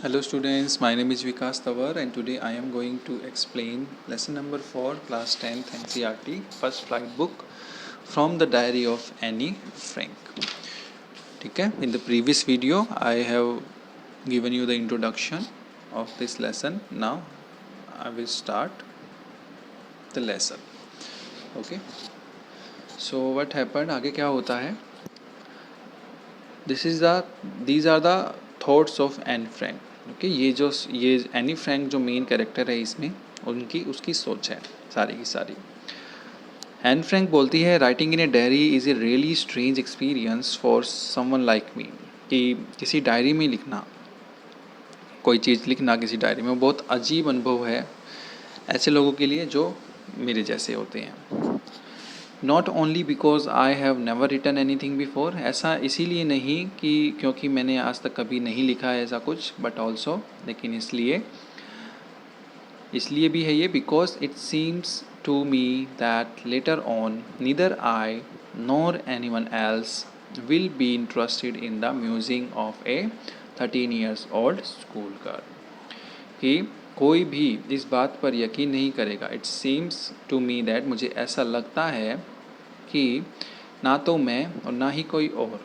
Hello students, my name is Vikas Tawar and today I am going to explain lesson number 4 class 10th NCERT first flight book from the diary of Annie Frank. ठीक है, in the previous video I have given you the introduction of this lesson. Now I will start the lesson. Okay, so what happened, आगे क्या होता है. These are the thoughts of Anne Frank. Okay, ये Anne Frank जो main character है इसमें उसकी सोच है सारी की सारी. एन फ्रैंक बोलती है writing in a diary is a really strange experience for someone like me. कि किसी डायरी में लिखना, कोई चीज़ लिखना किसी डायरी में बहुत अजीब अनुभव है ऐसे लोगों के लिए जो मेरे जैसे होते हैं. Not only because I have never written anything before, ऐसा इसीलिए नहीं कि क्योंकि मैंने आज तक कभी नहीं लिखा है ऐसा कुछ, बट ऑल्सो लेकिन इसलिए भी है ये because it seems to me that later on neither I nor anyone else will be interested in the musing of a 13 years old school girl. कि कोई भी इस बात पर यकीन नहीं करेगा. It seems to me that, मुझे ऐसा लगता है कि ना तो मैं और ना ही कोई और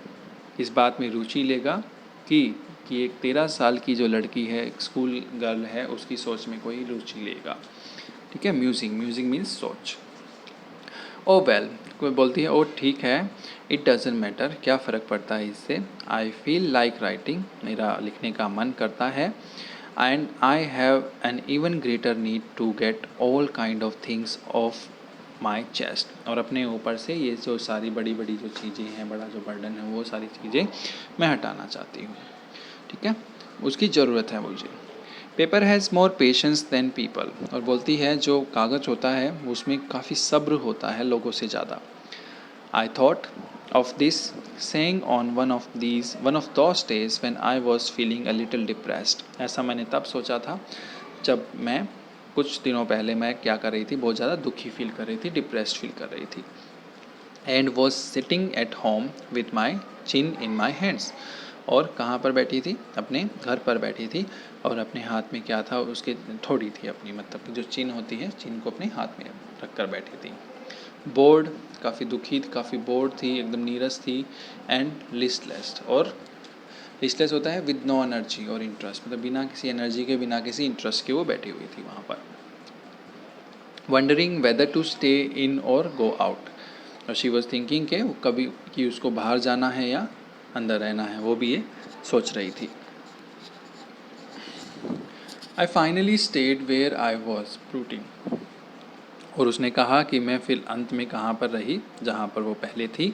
इस बात में रुचि लेगा कि एक 13 साल की जो लड़की है, एक स्कूल गर्ल है, उसकी सोच में कोई रुचि लेगा. ठीक है, म्यूजिक मीन्स सोच. ओ वेल, कोई बोलती है ओ ठीक है, इट डजेंट मैटर, क्या फ़र्क पड़ता है इससे. आई फील लाइक राइटिंग, मेरा लिखने का मन करता है. And I have an even greater need to get all kind of things off my chest. और अपने ऊपर से ये जो सारी बड़ी बड़ी जो चीज़ें हैं, बड़ा जो बर्डन है, वो सारी चीज़ें मैं हटाना चाहती हूँ. ठीक है, उसकी ज़रूरत है मुझे. Paper has more patience than people, और बोलती है जो कागज़ होता है उसमें काफ़ी सब्र होता है लोगों से ज़्यादा. I thought of this saying on one of those days when I was feeling a little depressed. ऐसा मैंने तब सोचा था जब मैं कुछ दिनों पहले मैं क्या कर रही थी, बहुत ज़्यादा दुखी फील कर रही थी, डिप्रेस्ड फील कर रही थी. And was sitting at home with my chin in my hands. और कहाँ पर बैठी थी, अपने घर पर बैठी थी, और अपने हाथ में क्या था, उसके थोड़ी थी अपनी, मतलब कि जो चिन होती है, चिन को अपने हाथ में रख कर बैठी थी. बोर्ड, काफ़ी दुखी, काफ़ी बोर्ड थी, एकदम नीरस थी. एंड लिस्टलेस, और लिस्टलेस होता है विद नो एनर्जी और इंटरेस्ट, मतलब बिना किसी एनर्जी के, बिना किसी इंटरेस्ट के वो बैठी हुई थी वहाँ पर. Wondering whether to stay in और गो आउट, और शी वॉज थिंकिंग के कभी कि उसको बाहर जाना है या अंदर रहना है, वो भी ये सोच रही थी. I finally stayed where I was brooding, और उसने कहा कि मैं फिर अंत में कहाँ पर रही, जहाँ पर वो पहले थी.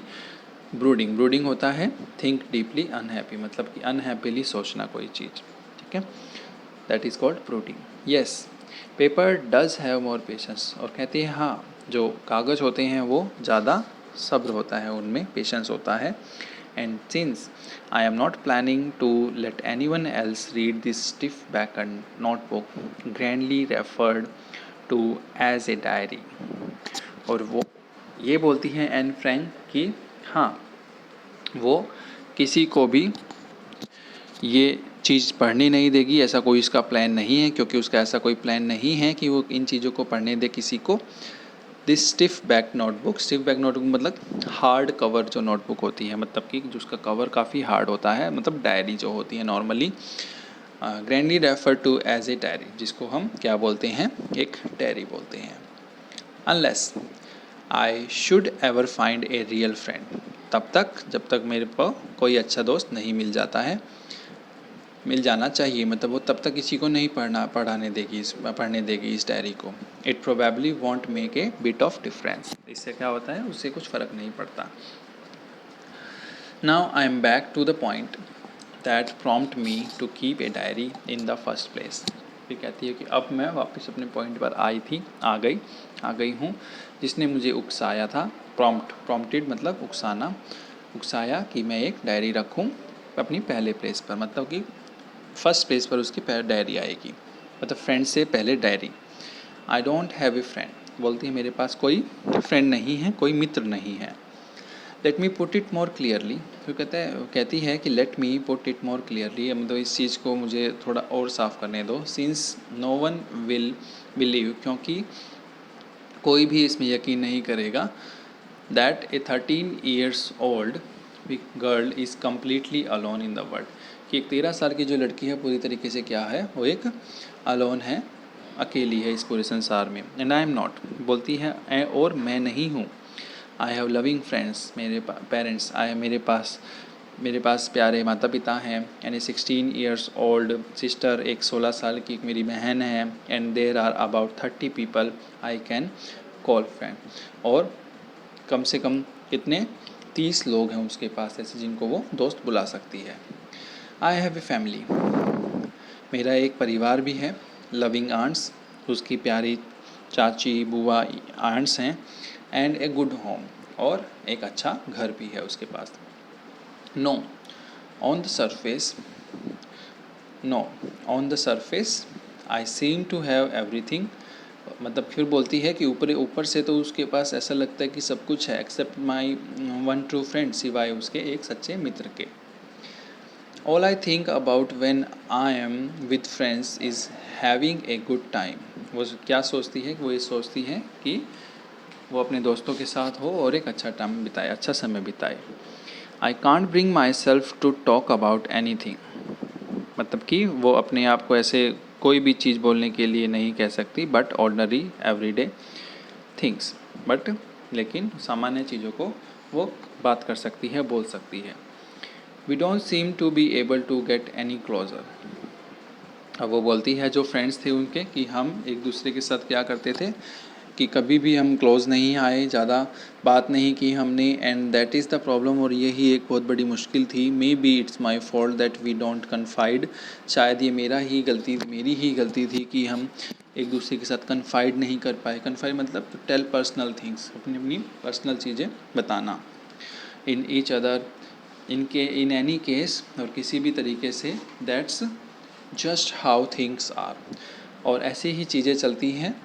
ब्रूडिंग होता है थिंक डीपली अनहैप्पी, मतलब कि अनहैप्पीली सोचना कोई चीज़. ठीक है, that is called brooding. Yes, paper does have more patience, और कहती है हाँ, जो कागज़ होते हैं वो ज़्यादा सब्र होता है, उनमें पेशेंस होता है. And since I am not planning to let anyone else read this stiff backed notebook grandly referred to as a diary. और वो ये बोलती हैं एन फ्रैंक कि हाँ, वो किसी को भी ये चीज़ पढ़ने नहीं देगी, ऐसा कोई उसका प्लान नहीं है, क्योंकि उसका ऐसा कोई प्लान नहीं है कि वो इन चीज़ों को पढ़ने दे किसी को. दिस स्टिफ बैक नोटबुक मतलब हार्ड कवर जो नोटबुक होती है, मतलब कि जो उसका कवर काफ़ी हार्ड होता है, मतलब डायरी जो होती है normally grandly refer to as a diary, जिसको हम क्या बोलते हैं, एक डायरी बोलते हैं. Unless I should ever find a real friend, तब तक जब तक मेरे को कोई अच्छा दोस्त नहीं मिल जाता है, मिल जाना चाहिए, मतलब वो तब तक किसी को नहीं पढ़ने देगी इस डायरी को. It probably won't make a bit of difference, इससे क्या होता है, उससे कुछ फ़र्क नहीं पड़ता. Now I am back to the point that prompt me to keep a diary in the first place. फिर कहती है कि अब मैं वापस अपने पॉइंट पर आ गई हूँ, जिसने मुझे उकसाया था. प्रॉम्प्टेड मतलब उकसाया कि मैं एक डायरी रखूँ अपनी पहले प्लेस पर, मतलब कि फर्स्ट प्लेस पर उसकी डायरी आएगी, मतलब फ्रेंड से पहले diary. I don't have a friend, बोलती है मेरे पास कोई फ्रेंड नहीं है, कोई मित्र नहीं है. Let me put it more clearly, तो कहती है कि let me put it more clearly, मतलब इस चीज़ को मुझे थोड़ा और साफ करने दो। Since no one will believe, क्योंकि कोई भी इसमें यकीन नहीं करेगा, that a 13 years old girl is completely alone in the world, कि एक 13 साल की जो लड़की है पूरी तरीके से क्या है, वो एक अलोन है, अकेली है इस पूरे संसार में। एंड आई एम नॉट, बोलती है और मैं नहीं हूँ। आई हैव लविंग फ्रेंड्स, मेरे पेरेंट्स, मेरे पास प्यारे माता पिता हैं। And a 16 years old sister, एक 16 साल की एक मेरी बहन है। And there are about 30 people I can call friend, और कम से कम कितने 30 लोग हैं उसके पास ऐसे जिनको वो दोस्त बुला सकती है। आई हैव ए फैमिली, मेरा एक परिवार भी है। लविंग आंट्स, उसकी प्यारी चाची बुआ आंट्स हैं। एंड ए गुड होम, और एक अच्छा घर भी है उसके पास। No on the surface, no on the surface I seem to have everything, मतलब फिर बोलती है कि ऊपर से तो उसके पास ऐसा लगता है कि सब कुछ है, except my one true friend, सिवाय उसके एक सच्चे मित्र के। All I think about when I am with friends is having a good time, वो क्या सोचती है, वो ये सोचती है कि वो अपने दोस्तों के साथ हो और एक अच्छा टाइम बिताए, अच्छा समय बिताए। I can't bring myself to talk about anything, मतलब कि वो अपने आप को ऐसे कोई भी चीज़ बोलने के लिए नहीं कह सकती, but ordinary everyday things, but लेकिन सामान्य चीज़ों को वो बात कर सकती है, बोल सकती है। We don't seem to be able to get any closer, अब वो बोलती है जो फ्रेंड्स थे उनके, कि हम एक दूसरे के साथ क्या करते थे कि कभी भी हम क्लोज़ नहीं आए, ज़्यादा बात नहीं की हमने। And that is the problem, और यही एक बहुत बड़ी मुश्किल थी। Maybe it's my fault that we don't confide, शायद ये मेरी ही गलती थी कि हम एक दूसरे के साथ कन्फाइड नहीं कर पाए। कन्फाइड मतलब टेल पर्सनल थिंग्स, अपनी अपनी पर्सनल चीज़ें बताना। In each other, in any case, और किसी भी तरीके से। That's just how things are, और ऐसे ही चीज़ें चलती हैं।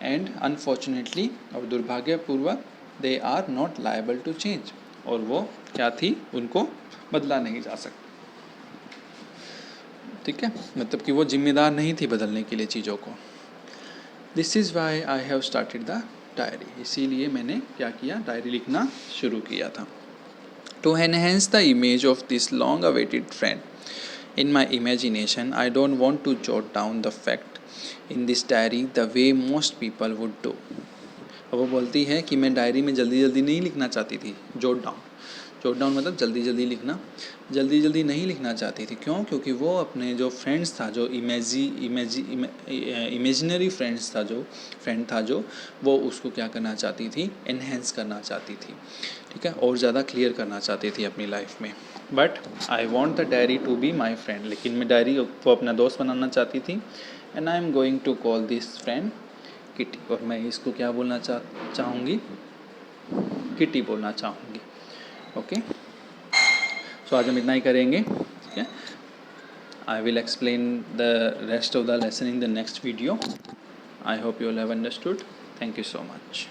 एंड अनफॉर्चुनेटली, और दुर्भाग्यपूर्वक, they are not liable to change, और वो क्या थी, उनको बदला नहीं जा सकता। ठीक है, मतलब कि वो जिम्मेदार नहीं थी बदलने के लिए चीज़ों को। This is why I have started the diary, इसीलिए मैंने क्या किया, डायरी लिखना शुरू किया था। To enhance the image of this long awaited friend in my imagination, I don't want to jot down the fact in this diary the way most people would do. अब वो बोलती है कि मैं डायरी में जल्दी जल्दी नहीं लिखना चाहती थी। जॉट डाउन मतलब जल्दी जल्दी लिखना, जल्दी जल्दी नहीं लिखना चाहती थी। क्यों? क्योंकि वो अपने जो फ्रेंड्स था, जो इमेजिनरी फ्रेंड था जो वो उसको क्या करना चाहती थी, एनहेंस करना चाहती थी। ठीक है, और ज़्यादा क्लियर करना चाहती थी अपनी लाइफ में। But I want the diary to be my friend, लेकिन मैं डायरी को अपना दोस्त बनाना चाहती थी। And I am going to call this friend Kitty, और मैं इसको क्या बोलना चाहूँगी, किटी बोलना चाहूँगी। ओके, सो आज हम इतना ही करेंगे। ठीक है, I will explain the rest of the lesson in the next video. I hope you will have understood. Thank you so much.